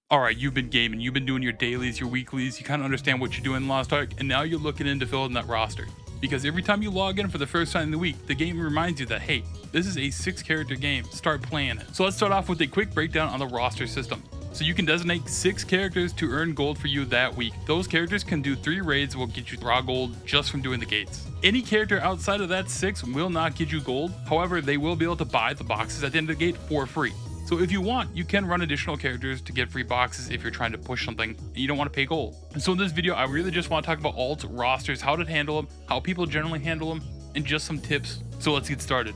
All right, you've been gaming, you've been doing your dailies, your weeklies, you kind of understand what you're doing in Lost Ark, and now you're looking into filling that roster. Because every time you log in for the first time in the week, the game reminds you that, hey, this is a 6-character game, start playing it. So let's start off with a quick breakdown on the roster system. So you can designate 6 characters to earn gold for you that week. Those characters can do 3 raids will get you raw gold just from doing the gates. Any character outside of that 6 will not get you gold, however, they will be able to buy the boxes at the end of the gate for free. So if you want, you can run additional characters to get free boxes if you're trying to push something and you don't want to pay gold. And so in this video, I really just want to talk about alts, rosters, how to handle them, how people generally handle them, and just some tips. So let's get started.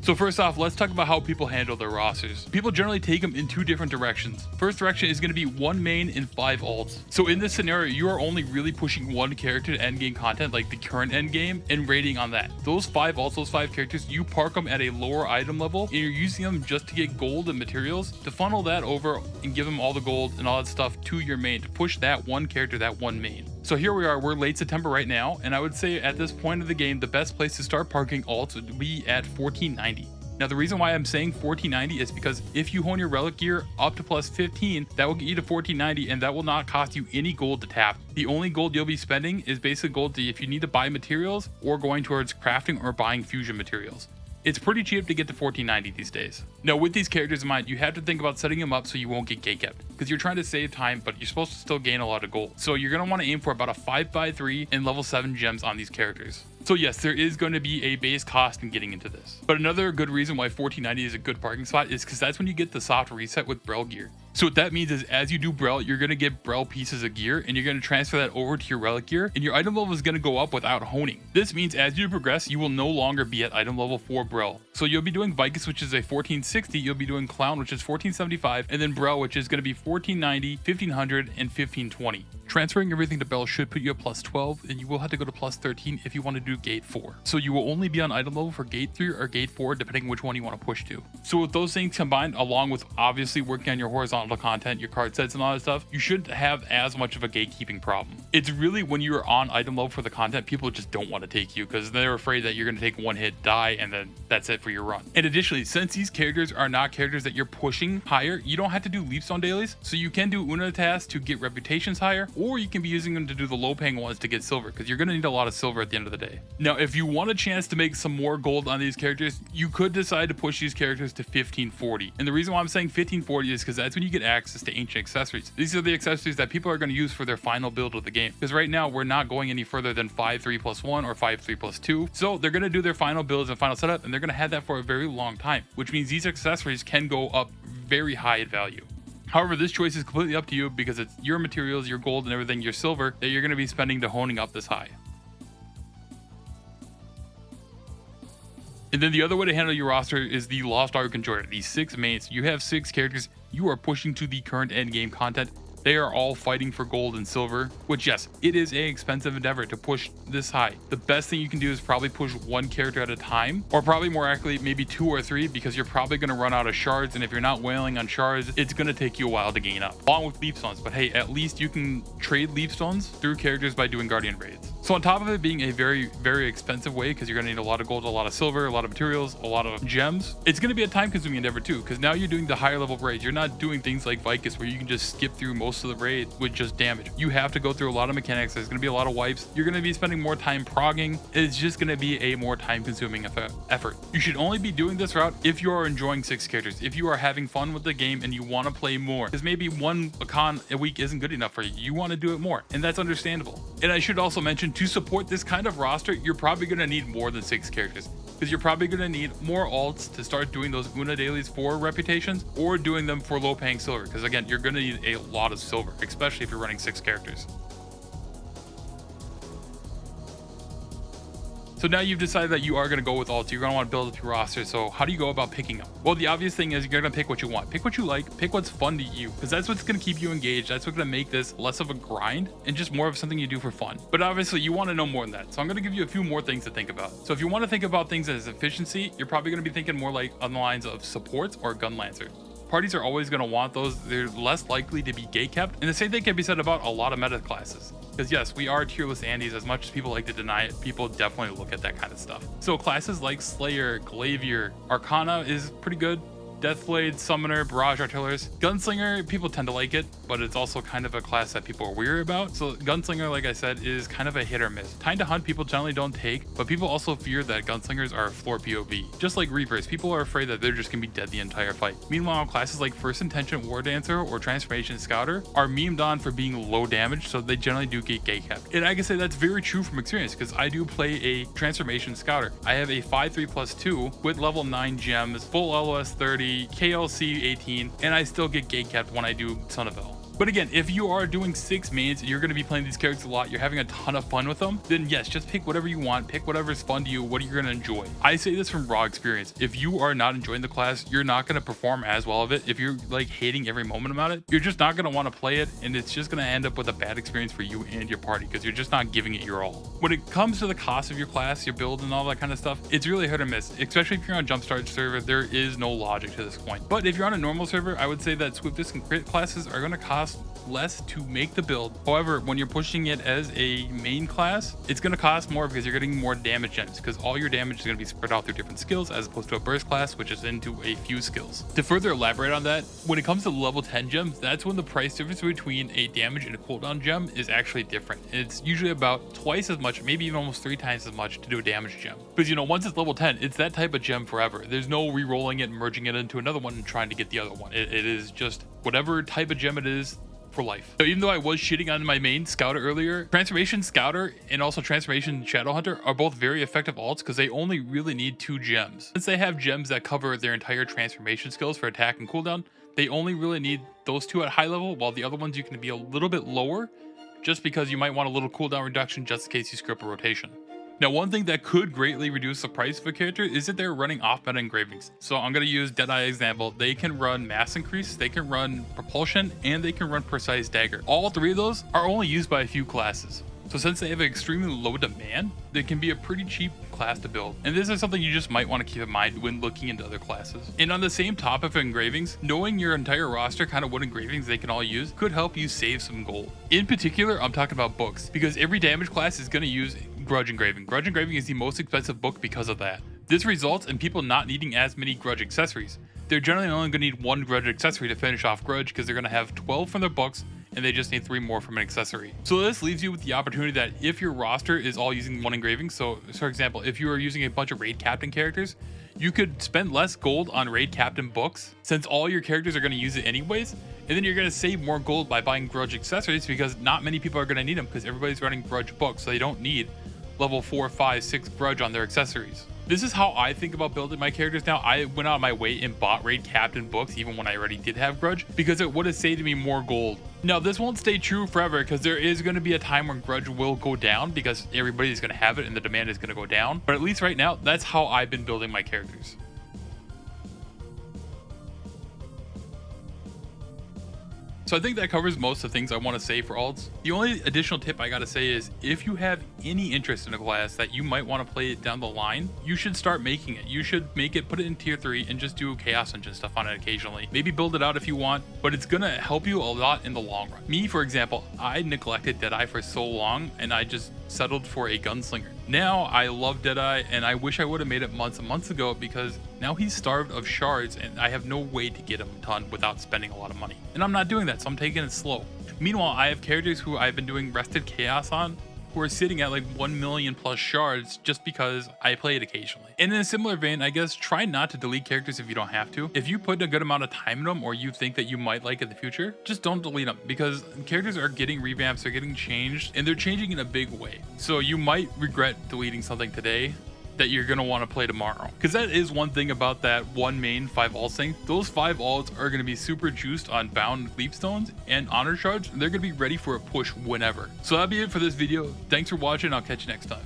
So first off, let's talk about how people handle their rosters. People generally take them in 2 different directions. First direction is going to be 1 main and 5 alts. So in this scenario, you are only really pushing 1 character to endgame content, like the current endgame, and raiding on that. Those 5 alts, those 5 characters, you park them at a lower item level, and you're using them just to get gold and materials, to funnel that over and give them all the gold and all that stuff to your main, to push that 1 character, that 1 main. So here we are, we're late September right now, and I would say at this point of the game, the best place to start parking alts would be at 1490. Now the reason why I'm saying 1490 is because if you hone your relic gear up to plus 15, that will get you to 1490 and that will not cost you any gold to tap. The only gold you'll be spending is basic gold if you need to buy materials or going towards crafting or buying fusion materials. It's pretty cheap to get to 1490 these days. Now with these characters in mind, you have to think about setting them up so you won't get gatekept, because you're trying to save time, but you're supposed to still gain a lot of gold. So you're going to want to aim for about a 5x3 and level 7 gems on these characters. So yes, there is going to be a base cost in getting into this. But another good reason why 1490 is a good parking spot is because that's when you get the soft reset with Brel gear. So what that means is as you do Brel, you're going to get Brel pieces of gear and you're going to transfer that over to your relic gear, and your item level is going to go up without honing. This means as you progress, you will no longer be at item level 4 Brel. So you'll be doing Vicus, which is a 1460, you'll be doing Clown, which is 1475, and then Brel, which is going to be 1490, 1500, and 1520. Transferring everything to Brel should put you at plus 12, and you will have to go to plus 13 if you want to do gate 4. So you will only be on item level for gate 3 or gate 4, depending which one you want to push to. So with those things combined, along with obviously working on your horizontal content, your card sets and all that stuff, you shouldn't have as much of a gatekeeping problem. It's really when you're on item level for the content, people just don't want to take you because they're afraid that you're going to take 1 hit, die, and then that's it for your run. And additionally, since these characters are not characters that you're pushing higher, you don't have to do leapstone dailies, so you can do Una tasks to get reputations higher, or you can be using them to do the low paying ones to get silver, because you're going to need a lot of silver at the end of the day. Now, if you want a chance to make some more gold on these characters, you could decide to push these characters to 1540. And the reason why I'm saying 1540 is because that's when you get access to ancient accessories. These are the accessories that people are going to use for their final build of the game, because right now we're not going any further than 5-3+1 or 5-3+2. So they're going to do their final builds and final setup, and they're going to have that for a very long time, which means these accessories can go up very high in value. However, this choice is completely up to you because it's your materials, your gold, and everything, your silver, that you're going to be spending to honing up this high. And then the other way to handle your roster is the Lost Ark Enjoyer. These 6 mains, you have 6 characters you are pushing to the current endgame content. They are all fighting for gold and silver, which yes, it is an expensive endeavor to push this high. The best thing you can do is probably push 1 character at a time, or probably more accurately, maybe 2 or 3, because you're probably going to run out of shards, and if you're not whaling on shards, it's going to take you a while to gain up, along with leapstones. But hey, at least you can trade leapstones through characters by doing guardian raids. So on top of it being a very, very expensive way, because you're going to need a lot of gold, a lot of silver, a lot of materials, a lot of gems, it's going to be a time-consuming endeavor too, because now you're doing the higher level raids. You're not doing things like Vicus where you can just skip through most of the raid with just damage. You have to go through a lot of mechanics. There's going to be a lot of wipes. You're going to be spending more time progging. It's just going to be a more time-consuming effort. You should only be doing this route if you are enjoying 6 characters, if you are having fun with the game and you want to play more, because maybe 1 con a week isn't good enough for you. You want to do it more, and that's understandable. And I should also mention, to support this kind of roster, you're probably going to need more than 6 characters, because you're probably going to need more alts to start doing those Una dailies for reputations, or doing them for low paying silver, because again, you're going to need a lot of silver, especially if you're running 6 characters. So now you've decided that you are going to go with alts. You're going to want to build up your roster. So how do you go about picking them? Well, the obvious thing is you're going to pick what you want. Pick what you like. Pick what's fun to you, because that's what's going to keep you engaged. That's what's going to make this less of a grind and just more of something you do for fun. But obviously you want to know more than that. So I'm going to give you a few more things to think about. So if you want to think about things as efficiency, you're probably going to be thinking more like on the lines of supports or gun lancer. Parties are always going to want those. They're less likely to be gatekept. And the same thing can be said about a lot of meta classes. Because yes, we are tier list Andes. As much as people like to deny it, people definitely look at that kind of stuff. So classes like Slayer, Glavier, Arcana is pretty good. Deathblade, Summoner, Barrage Artillers. Gunslinger, people tend to like it, but it's also kind of a class that people are weary about. So Gunslinger, like I said, is kind of a hit or miss. Time to Hunt people generally don't take, but people also fear that Gunslingers are a floor POV. Just like Reapers, people are afraid that they're just gonna be dead the entire fight. Meanwhile, classes like First Intention War Dancer or Transformation Scouter are memed on for being low damage, so they generally do get gatekept. And I can say that's very true from experience, because I do play a Transformation Scouter. I have a 5/3+2 with level 9 gems, full LOS 30, KLC 18, and I still get gatekept when I do Son of L. But again, if you are doing 6 mains, you're going to be playing these characters a lot, you're having a ton of fun with them, then yes, just pick whatever you want, pick whatever's fun to you, what you're going to enjoy. I say this from raw experience. If you are not enjoying the class, you're not going to perform as well of it. If you're like hating every moment about it, you're just not going to want to play it, and it's just going to end up with a bad experience for you and your party because you're just not giving it your all. When it comes to the cost of your class, your build and all that kind of stuff, it's really hit or miss, especially if you're on Jumpstart server. There is no logic to this point. But if you're on a normal server, I would say that Swiftest and Crit classes are going to cost less to make the build. However, when you're pushing it as a main class, it's going to cost more because you're getting more damage gems, because all your damage is going to be spread out through different skills as opposed to a burst class, which is into a few skills. To further elaborate on that, when it comes to level 10 gems, that's when the price difference between a damage and a cooldown gem is actually different. It's usually about twice as much, maybe even almost 3 times as much to do a damage gem. Because, you know, once it's level 10, it's that type of gem forever. There's no re-rolling it, merging it into another one and trying to get the other one. It is just whatever type of gem it is, for life. So even though I was shitting on my main Scouter earlier, Transformation Scouter and also Transformation Shadowhunter are both very effective alts because they only really need 2 gems. Since they have gems that cover their entire transformation skills for attack and cooldown, they only really need those 2 at high level, while the other ones you can be a little bit lower just because you might want a little cooldown reduction just in case you screw up a rotation. Now, one thing that could greatly reduce the price of a character is that they're running off-meta engravings. So I'm going to use Deadeye example. They can run mass increase, they can run propulsion, and they can run precise dagger. All 3 of those are only used by a few classes. So since they have an extremely low demand, they can be a pretty cheap class to build. And this is something you just might want to keep in mind when looking into other classes. And on the same topic of engravings, knowing your entire roster kind of what engravings they can all use could help you save some gold. In particular, I'm talking about books, because every damage class is going to use Grudge engraving. Grudge engraving is the most expensive book because of that. This results in people not needing as many Grudge accessories. They're generally only going to need 1 Grudge accessory to finish off Grudge because they're going to have 12 from their books and they just need 3 more from an accessory. So this leaves you with the opportunity that if your roster is all using 1 engraving, so for example, if you are using a bunch of raid captain characters, you could spend less gold on raid captain books since all your characters are going to use it anyways, and then you're going to save more gold by buying Grudge accessories because not many people are going to need them because everybody's running Grudge books, so they don't need level 4, 5, 6 Grudge on their accessories. This is how I think about building my characters now. I went out of my way and bought raid captain books even when I already did have Grudge because it would have saved me more gold. Now this won't stay true forever because there is going to be a time when Grudge will go down because everybody's going to have it and the demand is going to go down. But at least right now, that's how I've been building my characters. So I think that covers most of the things I want to say for alts. The only additional tip I gotta say is if you have any interest in a class that you might want to play it down the line, you should start making it. You should make it, put it in tier 3 and just do Chaos Engine stuff on it occasionally. Maybe build it out if you want, but it's gonna help you a lot in the long run. Me, for example, I neglected Deadeye for so long and I just settled for a Gunslinger. Now I love Deadeye and I wish I would have made it months and months ago because now he's starved of shards and I have no way to get him done without spending a lot of money. And I'm not doing that, so I'm taking it slow. Meanwhile, I have characters who I've been doing Rested Chaos on who are sitting at like 1 million plus shards just because I play it occasionally. And in a similar vein, I guess try not to delete characters if you don't have to. If you put a good amount of time in them or you think that you might like in the future, just don't delete them because characters are getting revamps, they're getting changed, and they're changing in a big way. So you might regret deleting something today that you're going to want to play tomorrow. Because that is one thing about that 1 main 5 alts thing. Those 5 alts are going to be super juiced on bound leapstones and honor shards. And they're going to be ready for a push whenever. So that'll be it for this video. Thanks for watching. I'll catch you next time.